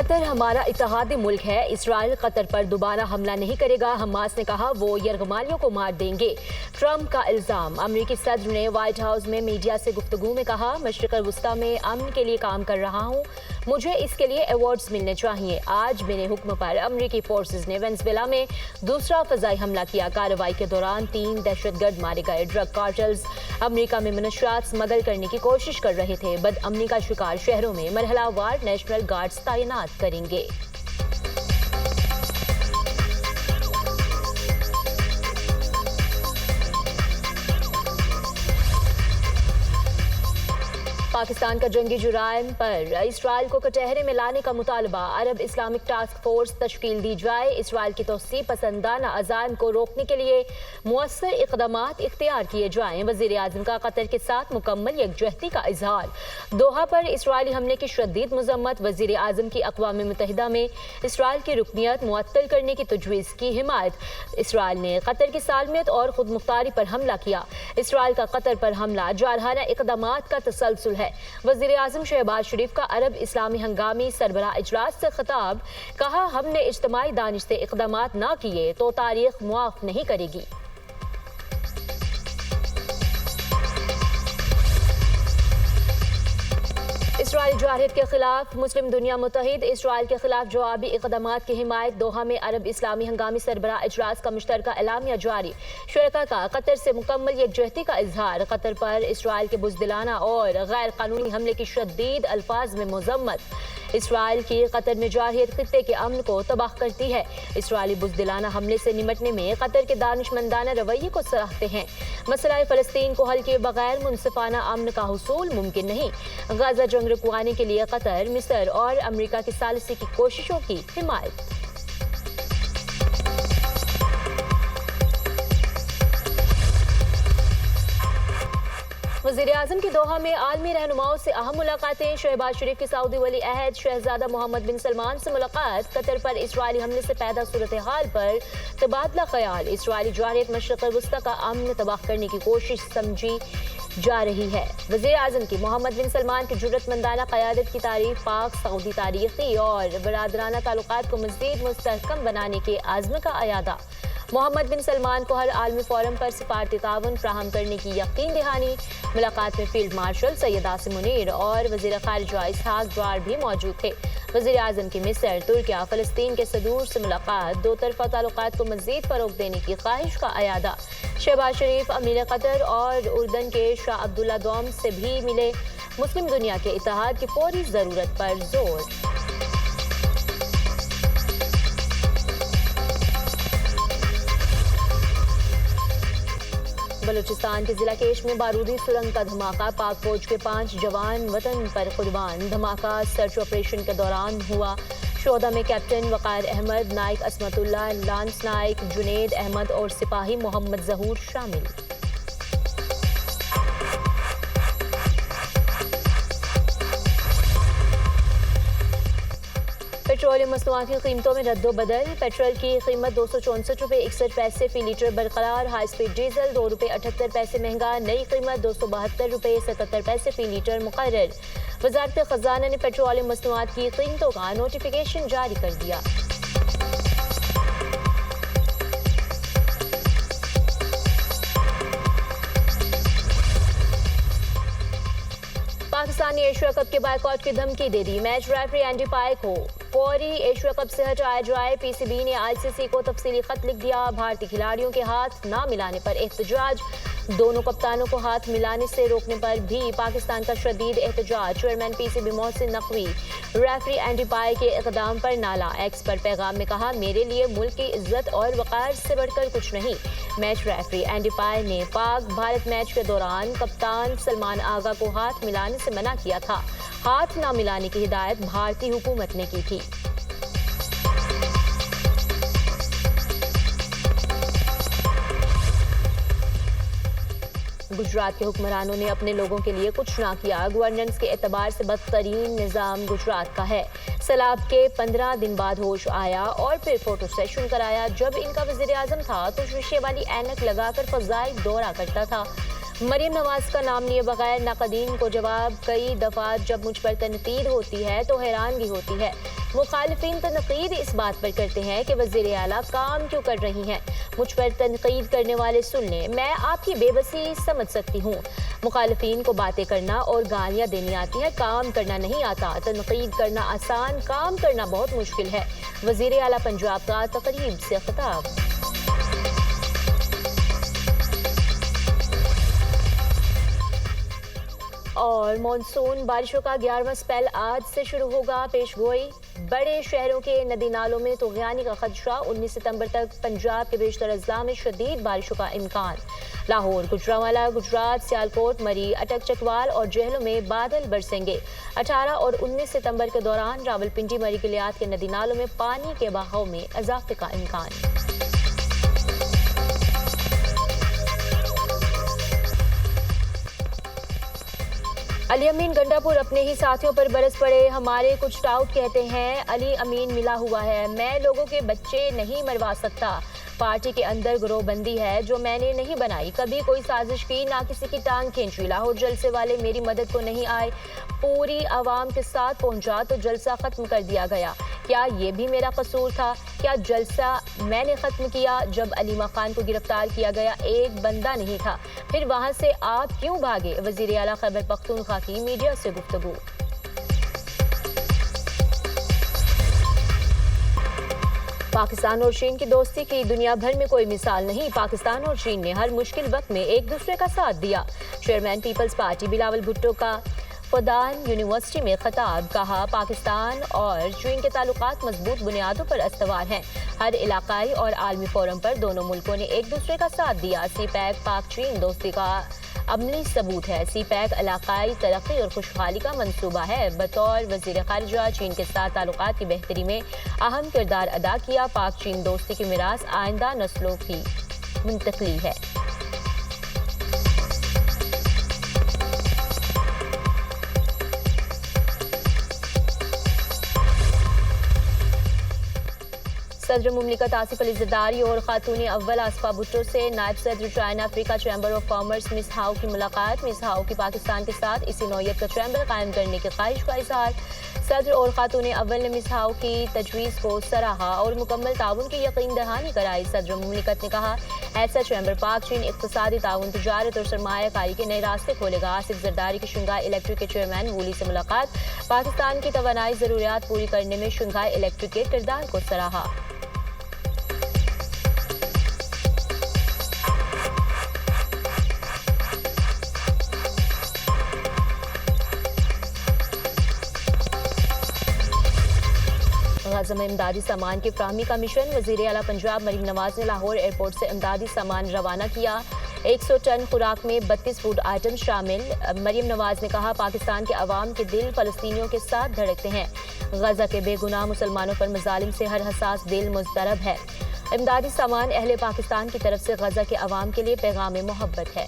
قطر ہمارا اتحادی ملک ہے۔ اسرائیل قطر پر دوبارہ حملہ نہیں کرے گا۔ حماس نے کہا وہ یرغمالیوں کو مار دیں گے۔ ٹرمپ کا الزام۔ امریکی صدر نے وائٹ ہاؤس میں میڈیا سے گفتگو میں کہا مشرق الوسطی میں امن کے لیے کام کر رہا ہوں، مجھے اس کے لیے ایوارڈز ملنے چاہیے۔ آج میرے حکم پر امریکی فورسز نے وینزویلا میں دوسرا فضائی حملہ کیا۔ کارروائی کے دوران 3 دہشت گرد مارے گئے۔ ڈرگ کارٹلز امریکہ میں منشیات سمگل کرنے کی کوشش کر رہے تھے۔ بد امنی کا شکار شہروں میں مرحلہ وار نیشنل گارڈز تعینات کریں گے۔ پاکستان کا جنگی جرائم پر اسرائیل کو کٹہرے میں لانے کا مطالبہ۔ عرب اسلامک ٹاسک فورس تشکیل دی جائے۔ اسرائیل کی توسیع پسندانہ عزائم کو روکنے کے لیے مؤثر اقدامات اختیار کیے جائیں۔ وزیر اعظم کا قطر کے ساتھ مکمل یکجہتی کا اظہار۔ دوحہ پر اسرائیلی حملے کی شدید مذمت۔ وزیر اعظم کی اقوام متحدہ میں اسرائیل کی رکنیت معطل کرنے کی تجویز کی حمایت۔ اسرائیل نے قطر کی سالمیت اور خود مختاری پر حملہ کیا۔ اسرائیل کا قطر پر حملہ جارحانہ اقدامات کا تسلسل ہے۔ وزیر اعظم شہباز شریف کا عرب اسلامی ہنگامی سربراہ اجلاس سے خطاب۔ کہا ہم نے اجتماعی دانش سے اقدامات نہ کیے تو تاریخ معاف نہیں کرے گی۔ اسرائیل جارحیت کے خلاف مسلم دنیا متحد۔ اسرائیل کے خلاف جوابی اقدامات کی حمایت۔ دوحہ میں عرب اسلامی ہنگامی سربراہ اجلاس کا مشترکہ اعلامیہ جاری۔ شرکاء کا قطر سے مکمل یکجہتی کا اظہار۔ قطر پر اسرائیل کے بزدلانہ اور غیر قانونی حملے کی شدید الفاظ میں مذمت۔ اسرائیل کی قطر میں جارحیت خطے کے امن کو تباہ کرتی ہے۔ اسرائیلی بزدلانہ حملے سے نمٹنے میں قطر کے دانشمندانہ رویے کو سراہتے ہیں۔ مسئلہ فلسطین کو حل کیے بغیر منصفانہ امن کا حصول ممکن نہیں۔ غزہ جنگ رکوانے کے لیے قطر، مصر اور امریکہ کی ثالثی کی کوششوں کی حمایت۔ وزیر اعظم کی دوحہ میں عالمی رہنماؤں سے اہم ملاقاتیں۔ شہباز شریف کی سعودی ولی عہد شہزادہ محمد بن سلمان سے ملاقات۔ قطر پر اسرائیلی حملے سے پیدا صورتحال پر تبادلہ خیال۔ اسرائیلی جارحیت مشرق الوسطی کا امن تباہ کرنے کی کوشش سمجھی جا رہی ہے۔ وزیر اعظم کی محمد بن سلمان کی جرأت مندانہ قیادت کی تعریف۔ پاک سعودی تاریخی اور برادرانہ تعلقات کو مزید مستحکم بنانے کے عزم کا اعادہ۔ محمد بن سلمان کو ہر عالمی فورم پر سفارتی تعاون فراہم کرنے کی یقین دہانی۔ ملاقات میں فیلڈ مارشل سید عاصم منیر اور وزیر خارجہ اسحاق ڈار بھی موجود تھے۔ وزیر اعظم کی مصر، ترکیہ، فلسطین کے صدور سے ملاقات۔ دو طرفہ تعلقات کو مزید فروغ دینے کی خواہش کا اعادہ۔ شہباز شریف امیر قطر اور اردن کے شاہ عبداللہ دوم سے بھی ملے۔ مسلم دنیا کے اتحاد کی فوری ضرورت پر زور۔ بلوچستان کے ضلع کیش میں بارودی سرنگ کا دھماکہ۔ پاک فوج کے 5 جوان وطن پر قربان۔ دھماکہ سرچ آپریشن کے دوران ہوا۔ شہداء میں کیپٹن وقار احمد، نائک عصمت اللہ، لانس نائک جنید احمد اور سپاہی محمد ظہور شامل۔ پیٹرولیم مصنوعات کی قیمتوں میں رد و بدل۔ پیٹرول کی قیمت 264 روپے 61 پیسے فی لیٹر برقرار۔ ہائی سپیڈ ڈیزل 2 روپے 78 پیسے مہنگا۔ نئی قیمت 272 روپے 77 پیسے فی لیٹر مقرر۔ وزارت خزانہ نے پیٹرولیم مصنوعات کی قیمتوں کا نوٹیفیکیشن جاری کر دیا۔ پاکستان نے ایشیا کپ کے بائیکاٹ کی دھمکی دے دی۔ میچ ریفری اینڈی پائے کو فوری ایشیا کپ سے ہٹایا جائے۔ پی سی بی نے آئی سی سی کو تفصیلی خط لکھ دیا۔ بھارتی کھلاڑیوں کے ہاتھ نہ ملانے پر احتجاج۔ دونوں کپتانوں کو ہاتھ ملانے سے روکنے پر بھی پاکستان کا شدید احتجاج۔ Chairman P C B Mohsin Naqvi referee Andy پائے کے اقدام پر نالا۔ ایکس پر پیغام میں کہا میرے لیے ملک کی عزت اور وقار سے بڑھ کر کچھ نہیں۔ میچ ریفری اینڈی پائے نے پاک بھارت میچ کے دوران کپتان سلمان آغا کو ہاتھ ملانے سے منع کیا تھا۔ ہاتھ نہ ملانے کی ہدایت بھارتی حکومت نے کی تھی۔ گجرات کے حکمرانوں نے اپنے لوگوں کے لیے کچھ نہ کیا۔ گورننس کے اعتبار سے بدترین نظام گجرات کا ہے۔ سیلاب کے 15 دن بعد ہوش آیا اور پھر فوٹو سیشن کرایا۔ جب ان کا وزیر اعظم تھا تو شیشے والی اینک لگا کر فضائی دورہ کرتا تھا۔ مریم نواز کا نام لیے بغیر ناقدین کو جواب کئی دفعہ جب مجھ پر تنقید ہوتی ہے تو حیرانگی ہوتی ہے۔ مخالفین تنقید اس بات پر کرتے ہیں کہ وزیر اعلیٰ کام کیوں کر رہی ہیں۔ مجھ پر تنقید کرنے والے سن لیں، میں آپ کی بے بسی سمجھ سکتی ہوں۔ مخالفین کو باتیں کرنا اور گالیاں دینی آتی ہے، کام کرنا نہیں آتا۔ تنقید کرنا آسان، کام کرنا بہت مشکل ہے۔ وزیر اعلیٰ پنجاب کا تقریب سے خطاب۔ اور مانسون بارشوں کا 11واں اسپیل آج سے شروع ہوگا۔ پیش گوئی، بڑے شہروں کے ندی نالوں میں طغیانی کا خدشہ، 19 ستمبر تک پنجاب کے بیشتر اضلاع میں شدید بارشوں کا امکان۔ لاہور، گجرانوالہ، گجرات، سیالکوٹ، مری، اٹک، چکوال اور جہلم میں بادل برسیں گے۔ 18 اور 19 ستمبر کے دوران راولپنڈی، مری کلیات کے ندی نالوں میں پانی کے بہاؤ میں اضافے کا امکان۔ علی امین گنڈا پور اپنے ہی ساتھیوں پر برس پڑے۔ ہمارے کچھ ٹاؤٹ کہتے ہیں علی امین ملا ہوا ہے، میں لوگوں کے بچے نہیں مروا سکتا۔ پارٹی کے اندر گروہ بندی ہے جو میں نے نہیں بنائی، کبھی کوئی سازش کی، نہ کسی کی ٹانگ کھینچی۔ لاہور جلسے والے میری مدد کو نہیں آئے، پوری عوام کے ساتھ پہنچا تو جلسہ ختم کر دیا گیا۔ کیا یہ بھی میرا قصور تھا؟ کیا جلسہ میں نے ختم کیا؟ جب علیمہ خان کو گرفتار کیا گیا ایک بندہ نہیں تھا، پھر وہاں سے آپ کیوں بھاگے؟ وزیر اعلیٰ خیبر پختونخوا کی میڈیا سے گفتگو۔ پاکستان اور چین کی دوستی کی دنیا بھر میں کوئی مثال نہیں، پاکستان اور چین نے ہر مشکل وقت میں ایک دوسرے کا ساتھ دیا۔ Chairman Peoples Party Bilawal Bhutto کا فدان یونیورسٹی میں خطاب، کہا پاکستان اور چین کے تعلقات مضبوط بنیادوں پر استوار ہیں، ہر علاقائی اور عالمی فورم پر دونوں ملکوں نے ایک دوسرے کا ساتھ دیا۔ سی پیک پاک چین دوستی کا عملی ثبوت ہے، سی پیک علاقائی ترقی اور خوشحالی کا منصوبہ ہے۔ بطور وزیر خارجہ چین کے ساتھ تعلقات کی بہتری میں اہم کردار ادا کیا۔ پاک چین دوستی کی میراث آئندہ نسلوں کی منتقلی ہے۔ صدر مملکت آصف علی زرداری اور خاتون اول آصفہ بھٹو سے نائب صدر China Africa chamber of commerce miss how کی ملاقات۔ مس ہاؤ کی پاکستان کے ساتھ اسی نوعیت کا چیمبر قائم کرنے کی خواہش کا اظہار۔ صدر اور خاتون اول نے مس ہاؤ کی تجویز کو سراہا اور مکمل تعاون کی یقین دہانی کرائی۔ صدر مملکت نے کہا ایسا چیمبر پاک چین اقتصادی تعاون، تجارت اور سرمایہ کاری کے نئے راستے کھولے گا۔ آصف زرداری کی شنگھائی الیکٹرک کے چیئرمین وولی سے ملاقات، پاکستان کی توانائی ضروریات پوری کرنے میں شنگھائی الیکٹرک کے کردار کو سراہا۔ غزہ میں امدادی سامان کی فراہمی کا مشن، وزیر اعلیٰ پنجاب مریم نواز نے لاہور ایئرپورٹ سے امدادی سامان روانہ کیا۔ 100 ٹن خوراک میں 32 فوڈ آئٹم شامل۔ مریم نواز نے کہا پاکستان کے عوام کے دل فلسطینیوں کے ساتھ دھڑکتے ہیں، غزہ کے بے گناہ مسلمانوں پر مظالم سے ہر حساس دل مضطرب ہے۔ امدادی سامان اہل پاکستان کی طرف سے غزہ کے عوام کے لیے پیغام محبت ہے۔